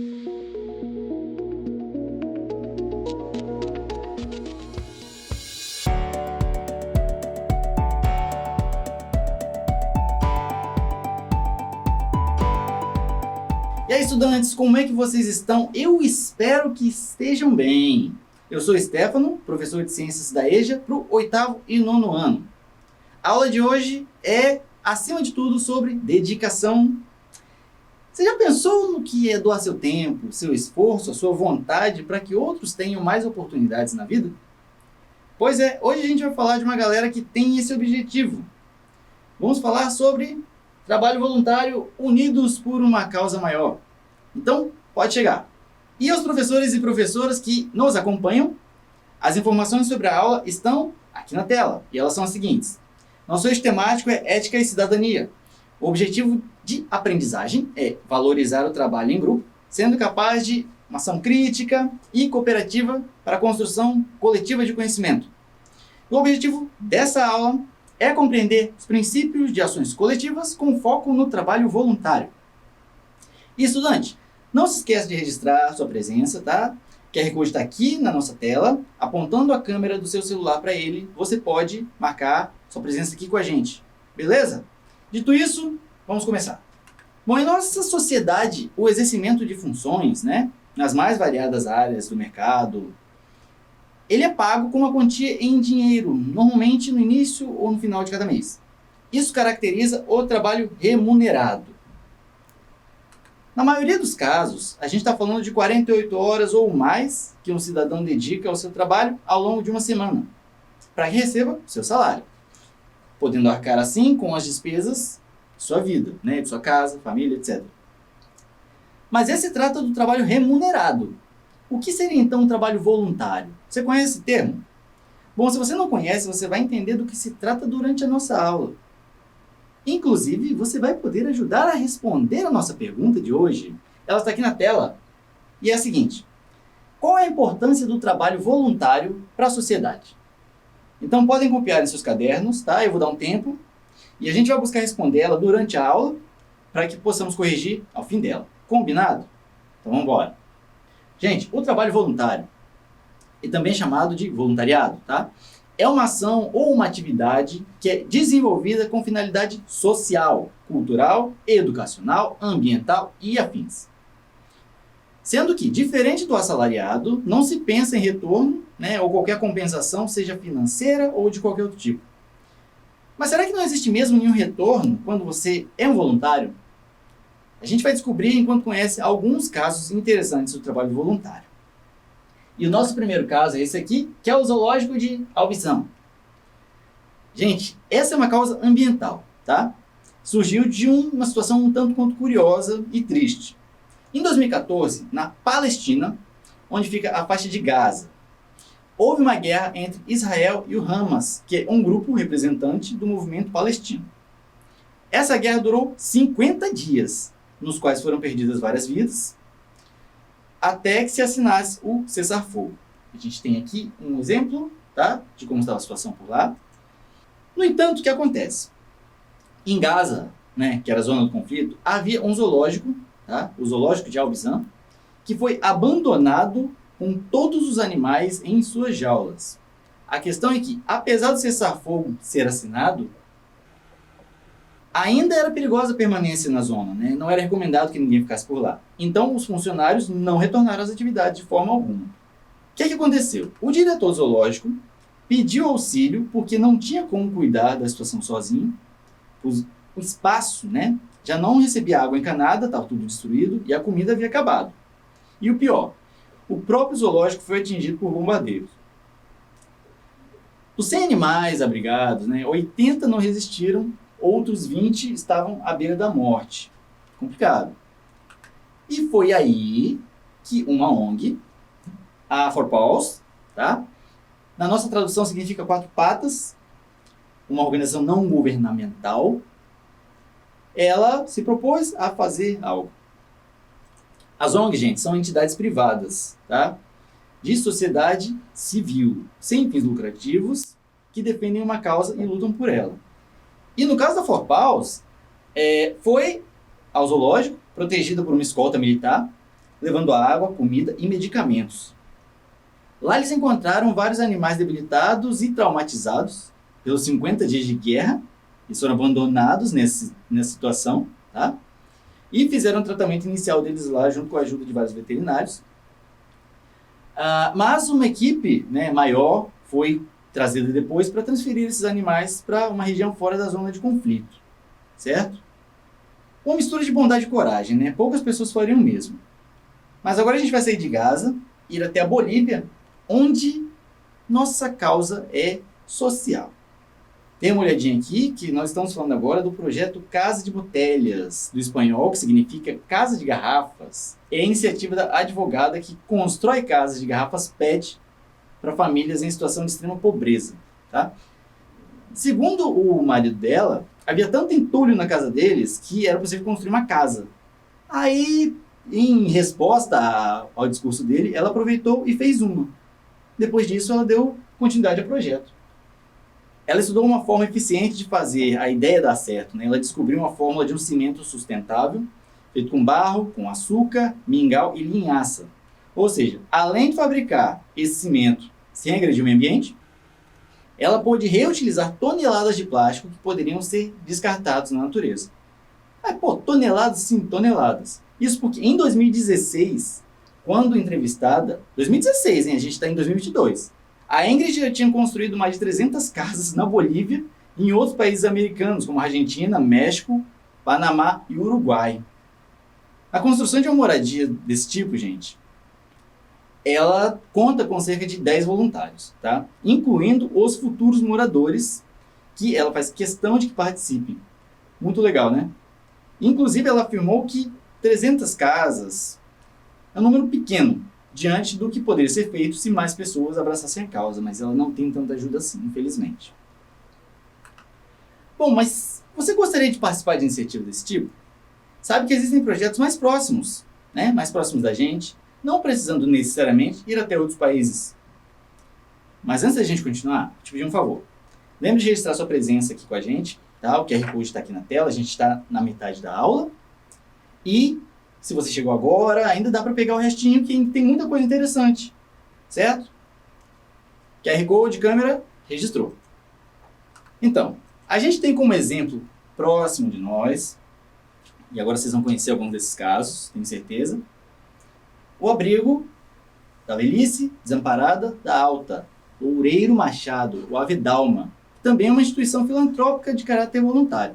E aí, estudantes, como é que vocês estão? Eu espero que estejam bem. Eu sou Stefano, professor de Ciências da EJA para o 8º e 9º ano. A aula de hoje é, acima de tudo, sobre dedicação. Você já pensou no que é doar seu tempo, seu esforço, a sua vontade para que outros tenham mais oportunidades na vida? Pois é, hoje a gente vai falar de uma galera que tem esse objetivo. Vamos falar sobre trabalho voluntário unidos por uma causa maior. Então, pode chegar. E aos professores e professoras que nos acompanham, as informações sobre a aula estão aqui na tela. E elas são as seguintes. Nosso eixo temático é ética e cidadania. O objetivo de aprendizagem é valorizar o trabalho em grupo, sendo capaz de uma ação crítica e cooperativa para a construção coletiva de conhecimento. O objetivo dessa aula é compreender os princípios de ações coletivas com foco no trabalho voluntário. E estudante, não se esqueça de registrar sua presença, tá? O QR Code está aqui na nossa tela, apontando a câmera do seu celular para ele, você pode marcar sua presença aqui com a gente, beleza? Dito isso, vamos começar. Bom, em nossa sociedade, o exercimento de funções, nas mais variadas áreas do mercado, ele é pago com uma quantia em dinheiro, normalmente no início ou no final de cada mês. Isso caracteriza o trabalho remunerado. Na maioria dos casos, a gente está falando de 48 horas ou mais que um cidadão dedica ao seu trabalho ao longo de uma semana, para que receba seu salário, podendo arcar assim com as despesas de sua vida, de sua casa, família, etc. Mas esse se trata do trabalho remunerado. O que seria então um trabalho voluntário? Você conhece esse termo? Bom, se você não conhece, você vai entender do que se trata durante a nossa aula. Inclusive, você vai poder ajudar a responder a nossa pergunta de hoje. Ela está aqui na tela. E é a seguinte: qual é a importância do trabalho voluntário para a sociedade? Então podem copiar em seus cadernos, tá? Eu vou dar um tempo. E a gente vai buscar responder ela durante a aula, para que possamos corrigir ao fim dela. Combinado? Então vamos embora. Gente, o trabalho voluntário, e também chamado de voluntariado, tá? É uma ação ou uma atividade que é desenvolvida com finalidade social, cultural, educacional, ambiental e afins. Sendo que, diferente do assalariado, não se pensa em retorno, ou qualquer compensação, seja financeira ou de qualquer outro tipo. Mas será que não existe mesmo nenhum retorno quando você é um voluntário? A gente vai descobrir enquanto conhece alguns casos interessantes do trabalho voluntário. E o nosso primeiro caso é esse aqui, que é o zoológico de Albição. Gente, essa é uma causa ambiental, tá? Surgiu de uma situação um tanto quanto curiosa e triste. Em 2014, na Palestina, onde fica a faixa de Gaza, houve uma guerra entre Israel e o Hamas, que é um grupo representante do movimento palestino. Essa guerra durou 50 dias, nos quais foram perdidas várias vidas, até que se assinasse o cessar-fogo. A gente tem aqui um exemplo, tá, de como estava a situação por lá. No entanto, o que acontece? Em Gaza, que era a zona do conflito, havia um zoológico, tá, o zoológico de Al-Bizan, que foi abandonado com todos os animais em suas jaulas. A questão é que, apesar do cessar-fogo ser assinado, ainda era perigosa a permanência na zona, não era recomendado que ninguém ficasse por lá. Então, os funcionários não retornaram às atividades de forma alguma. O que aconteceu? O diretor zoológico pediu auxílio porque não tinha como cuidar da situação sozinho. O espaço, já não recebia água encanada, estava tudo destruído e a comida havia acabado. E o pior, o próprio zoológico foi atingido por bombardeiros. Os 100 animais abrigados, 80 não resistiram, outros 20 estavam à beira da morte. Complicado. E foi aí que uma ONG, a For Paws, tá? Na nossa tradução significa 4 patas, uma organização não governamental, ela se propôs a fazer algo. As ONGs, gente, são entidades privadas, tá? De sociedade civil, sem fins lucrativos, que defendem uma causa e lutam por ela. E no caso da For Paws, foi ao zoológico, protegida por uma escolta militar, levando água, comida e medicamentos. Lá eles encontraram vários animais debilitados e traumatizados pelos 50 dias de guerra. Eles foram abandonados nessa situação, tá? E fizeram o tratamento inicial deles lá, junto com a ajuda de vários veterinários. Mas uma equipe, né, maior foi trazida depois para transferir esses animais para uma região fora da zona de conflito, certo? Uma mistura de bondade e coragem, né? Poucas pessoas fariam o mesmo. Mas agora a gente vai sair de Gaza, ir até a Bolívia, onde nossa causa é social. Dê uma olhadinha aqui, que nós estamos falando agora do projeto Casa de Botelhas, do espanhol, que significa Casa de Garrafas. É a iniciativa da advogada que constrói casas de garrafas PET para famílias em situação de extrema pobreza. Tá? Segundo o marido dela, havia tanto entulho na casa deles que era possível construir uma casa. Aí, em resposta ao discurso dele, ela aproveitou e fez uma. Depois disso, ela deu continuidade ao projeto. Ela estudou uma forma eficiente de fazer a ideia dar certo, né? Ela descobriu uma fórmula de um cimento sustentável, feito com barro, com açúcar, mingau e linhaça. Ou seja, além de fabricar esse cimento sem agredir o meio ambiente, ela pôde reutilizar toneladas de plástico que poderiam ser descartados na natureza. Toneladas sim, toneladas. Isso porque em 2016, quando entrevistada... 2016, hein? A gente está em 2022. A Ingrid já tinha construído mais de 300 casas na Bolívia e em outros países americanos, como Argentina, México, Panamá e Uruguai. A construção de uma moradia desse tipo, gente, ela conta com cerca de 10 voluntários, tá? Incluindo os futuros moradores, que ela faz questão de que participem. Muito legal, né? Inclusive, ela afirmou que 300 casas é um número pequeno, diante do que poderia ser feito se mais pessoas abraçassem a causa, mas ela não tem tanta ajuda assim, infelizmente. Bom, mas você gostaria de participar de iniciativa desse tipo? Sabe que existem projetos mais próximos, né? Mais próximos da gente, não precisando necessariamente ir até outros países. Mas antes da gente continuar, te pedir um favor. Lembre de registrar sua presença aqui com a gente, tá? O QR Code está aqui na tela, a gente está na metade da aula. E se você chegou agora, ainda dá para pegar o restinho, que tem muita coisa interessante, certo? QR Code, câmera, registrou. Então, a gente tem como exemplo próximo de nós, e agora vocês vão conhecer alguns desses casos, tenho certeza, o abrigo da velhice desamparada da Alta, Loureiro Machado, o Avedalma, que também é uma instituição filantrópica de caráter voluntário.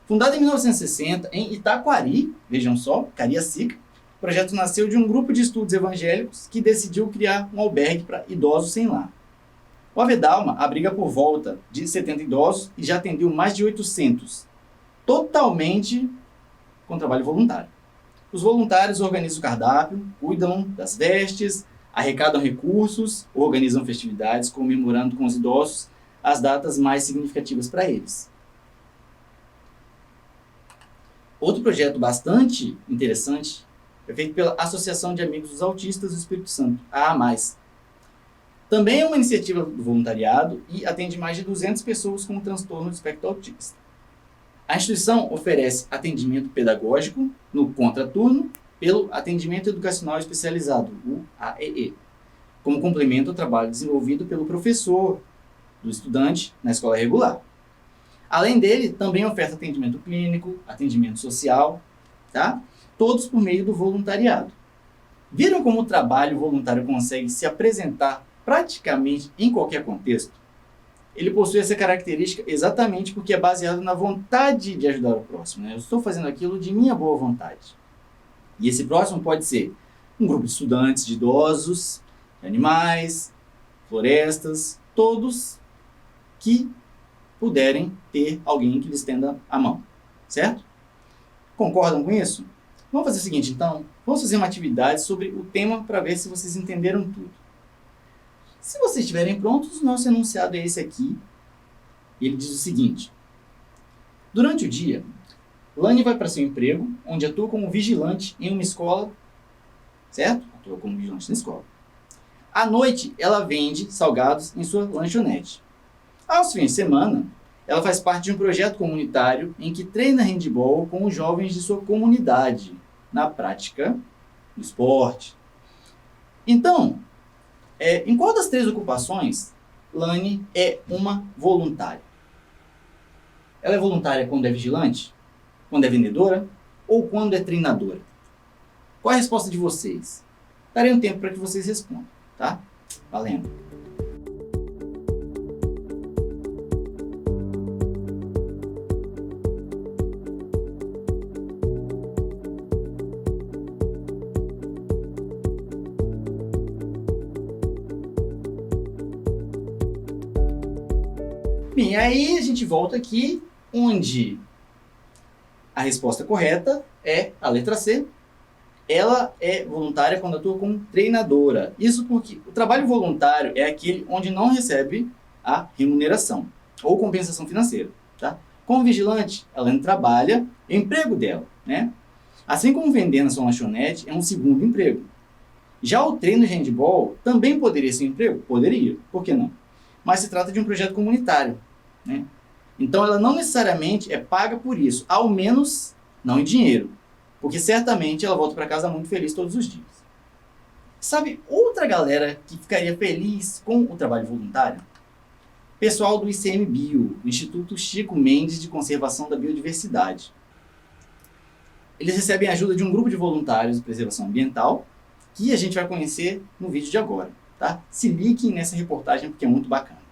Fundado em 1960 em Itaquari, vejam só, Cariacica, o projeto nasceu de um grupo de estudos evangélicos que decidiu criar um albergue para idosos sem lar. O Avedalma abriga por volta de 70 idosos e já atendeu mais de 800, totalmente com trabalho voluntário. Os voluntários organizam o cardápio, cuidam das vestes, arrecadam recursos, organizam festividades, comemorando com os idosos as datas mais significativas para eles. Outro projeto bastante interessante é feito pela Associação de Amigos dos Autistas do Espírito Santo, a AMAIS. Também é uma iniciativa do voluntariado e atende mais de 200 pessoas com transtorno do espectro autista. A instituição oferece atendimento pedagógico no contraturno pelo atendimento educacional especializado, o AEE, como complemento ao trabalho desenvolvido pelo professor do estudante na escola regular. Além dele, também oferta atendimento clínico, atendimento social, tá? Todos por meio do voluntariado. Viram como o trabalho voluntário consegue se apresentar praticamente em qualquer contexto? Ele possui essa característica exatamente porque é baseado na vontade de ajudar o próximo, né? Eu estou fazendo aquilo de minha boa vontade. E esse próximo pode ser um grupo de estudantes, de idosos, de animais, florestas, todos que puderem ter alguém que lhes estenda a mão, certo? Concordam com isso? Vamos fazer o seguinte, então. Vamos fazer uma atividade sobre o tema para ver se vocês entenderam tudo. Se vocês estiverem prontos, o nosso enunciado é esse aqui. Ele diz o seguinte. Durante o dia, Lani vai para seu emprego, onde atua como vigilante em uma escola, certo? Atua como vigilante na escola. À noite, ela vende salgados em sua lanchonete. Aos fins de semana, ela faz parte de um projeto comunitário em que treina handebol com os jovens de sua comunidade. Na prática, no esporte. Então, em qual das 3 ocupações, Lani é uma voluntária? Ela é voluntária quando é vigilante? Quando é vendedora? Ou quando é treinadora? Qual é a resposta de vocês? Darei um tempo para que vocês respondam, tá? Valendo! Bem, aí a gente volta aqui, onde a resposta correta é a letra C. Ela é voluntária quando atua como treinadora. Isso porque o trabalho voluntário é aquele onde não recebe a remuneração ou compensação financeira, tá? Como vigilante, ela não trabalha, é o emprego dela, né? Assim como vender na sua lanchonete é um segundo emprego. Já o treino de handball também poderia ser um emprego? Poderia, por que não? Mas se trata de um projeto comunitário, né? Então ela não necessariamente é paga por isso, ao menos não em dinheiro, porque certamente ela volta para casa muito feliz todos os dias. Sabe outra galera que ficaria feliz com o trabalho voluntário? Pessoal do ICMBio, o Instituto Chico Mendes de Conservação da Biodiversidade. Eles recebem a ajuda de um grupo de voluntários de preservação ambiental, que a gente vai conhecer no vídeo de agora, tá? Se liguem nessa reportagem porque é muito bacana.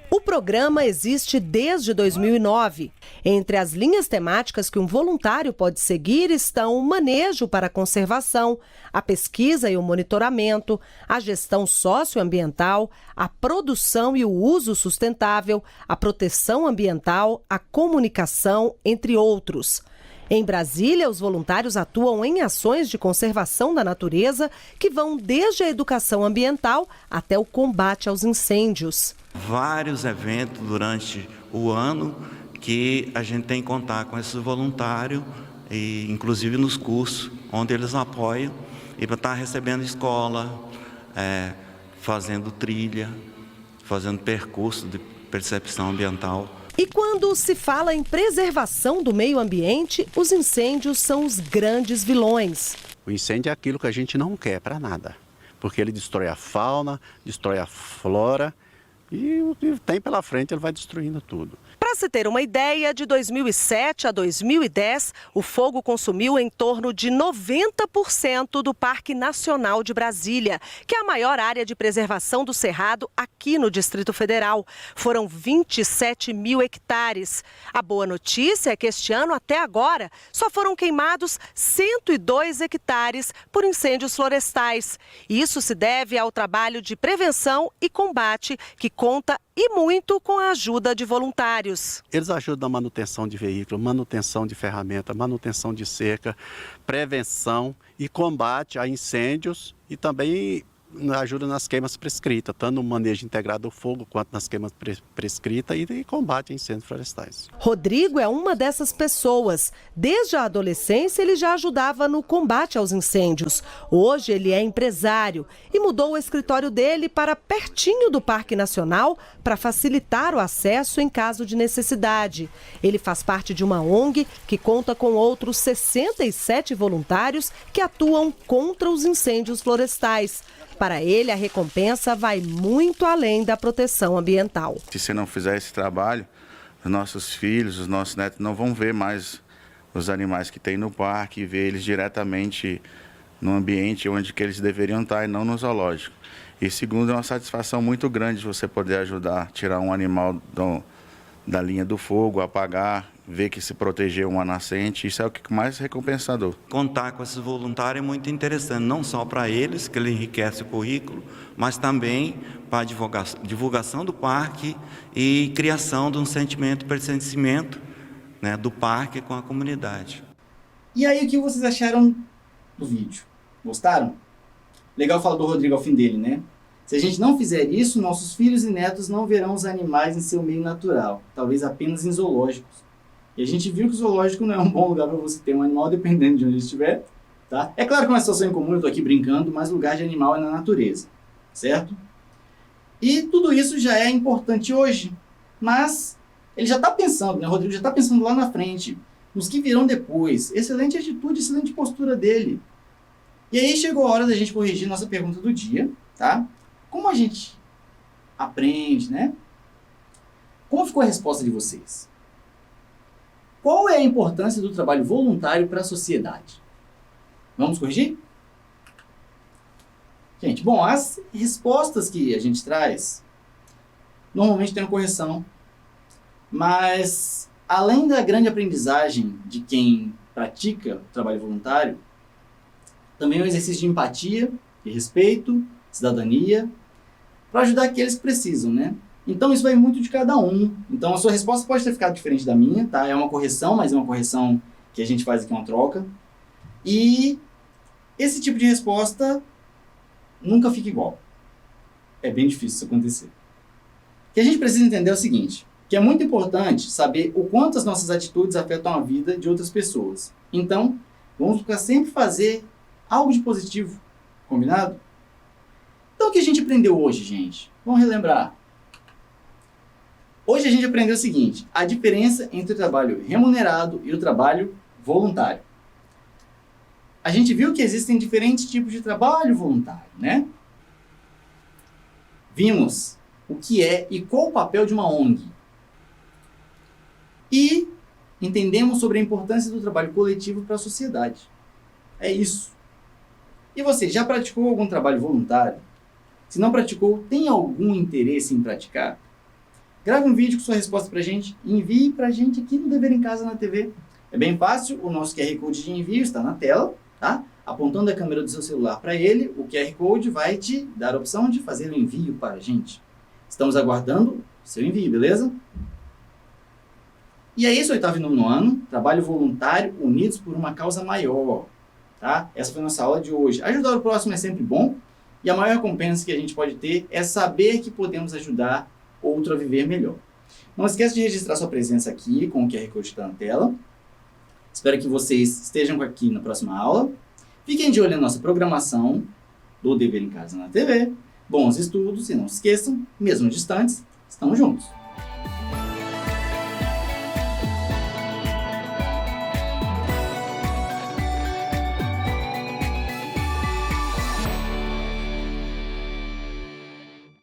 O programa existe desde 2009. Entre as linhas temáticas que um voluntário pode seguir estão o manejo para a conservação, a pesquisa e o monitoramento, a gestão socioambiental, a produção e o uso sustentável, a proteção ambiental, a comunicação, entre outros. Em Brasília, os voluntários atuam em ações de conservação da natureza que vão desde a educação ambiental até o combate aos incêndios. Vários eventos durante o ano que a gente tem que contar com esses voluntários, e inclusive nos cursos, onde eles apoiam, e para estar recebendo escola, fazendo trilha, fazendo percurso de percepção ambiental. E quando se fala em preservação do meio ambiente, os incêndios são os grandes vilões. O incêndio é aquilo que a gente não quer para nada, porque ele destrói a fauna, destrói a flora e o que tem pela frente ele vai destruindo tudo. Para se ter uma ideia, de 2007 a 2010, o fogo consumiu em torno de 90% do Parque Nacional de Brasília, que é a maior área de preservação do Cerrado aqui no Distrito Federal. Foram 27 mil hectares. A boa notícia é que este ano, até agora, só foram queimados 102 hectares por incêndios florestais. Isso se deve ao trabalho de prevenção e combate, que conta e muito com a ajuda de voluntários. Eles ajudam na manutenção de veículos, manutenção de ferramenta, manutenção de cerca, prevenção e combate a incêndios e também ajuda nas queimas prescritas, tanto no manejo integrado do fogo quanto nas queimas prescritas e combate a incêndios florestais. Rodrigo é uma dessas pessoas. Desde a adolescência ele já ajudava no combate aos incêndios. Hoje ele é empresário e mudou o escritório dele para pertinho do Parque Nacional para facilitar o acesso em caso de necessidade. Ele faz parte de uma ONG que conta com outros 67 voluntários que atuam contra os incêndios florestais. Para ele, a recompensa vai muito além da proteção ambiental. Se você não fizer esse trabalho, os nossos filhos, os nossos netos não vão ver mais os animais que tem no parque e ver eles diretamente no ambiente onde que eles deveriam estar e não no zoológico. E segundo, é uma satisfação muito grande você poder ajudar a tirar um animal da linha do fogo, apagar, ver que se protegeu uma nascente, isso é o que mais recompensador. Contar com esses voluntários é muito interessante, não só para eles, que ele enriquece o currículo, mas também para a divulgação do parque e criação de um sentimento de pertencimento, né, do parque com a comunidade. E aí, o que vocês acharam do vídeo? Gostaram? Legal falar do Rodrigo ao fim dele, né? Se a gente não fizer isso, nossos filhos e netos não verão os animais em seu meio natural, talvez apenas em zoológicos. E a gente viu que o zoológico não é um bom lugar para você ter um animal, dependendo de onde estiver, tá? É claro que é uma situação incomum, eu estou aqui brincando, mas lugar de animal é na natureza, certo? E tudo isso já é importante hoje, mas ele já está pensando, né? O Rodrigo já está pensando lá na frente, nos que virão depois. Excelente atitude, excelente postura dele. E aí chegou a hora da gente corrigir nossa pergunta do dia, tá? Como a gente aprende, né? Como ficou a resposta de vocês? Qual é a importância do trabalho voluntário para a sociedade? Vamos corrigir? Gente, bom, as respostas que a gente traz normalmente tem uma correção, mas além da grande aprendizagem de quem pratica o trabalho voluntário, também é um exercício de empatia, de respeito, cidadania, para ajudar aqueles que precisam, né? Então isso vai muito de cada um. Então a sua resposta pode ter ficado diferente da minha, tá? É uma correção, mas é uma correção que a gente faz aqui uma troca. E esse tipo de resposta nunca fica igual. É bem difícil isso acontecer. O que a gente precisa entender é o seguinte, que é muito importante saber o quanto as nossas atitudes afetam a vida de outras pessoas. Então, vamos buscar sempre fazer algo de positivo, combinado? Então o que a gente aprendeu hoje, gente? Vamos relembrar. Hoje a gente aprendeu o seguinte, a diferença entre o trabalho remunerado e o trabalho voluntário. A gente viu que existem diferentes tipos de trabalho voluntário, né? Vimos o que é e qual o papel de uma ONG. E entendemos sobre a importância do trabalho coletivo para a sociedade. É isso. E você, já praticou algum trabalho voluntário? Se não praticou, tem algum interesse em praticar? Grave um vídeo com sua resposta pra gente e envie pra gente aqui no Dever em Casa na TV. É bem fácil, o nosso QR Code de envio está na tela, tá? Apontando a câmera do seu celular para ele, o QR Code vai te dar a opção de fazer o envio para a gente. Estamos aguardando o seu envio, beleza? E é isso, 8º e 9º ano, trabalho voluntário unidos por uma causa maior, tá? Essa foi a nossa aula de hoje. Ajudar o próximo é sempre bom, e a maior recompensa que a gente pode ter é saber que podemos ajudar outro a viver melhor. Não esqueça de registrar sua presença aqui com o QR Code que está na tela. Espero que vocês estejam aqui na próxima aula. Fiquem de olho na nossa programação do Dever em Casa na TV. Bons estudos e não se esqueçam, mesmo distantes, estamos juntos.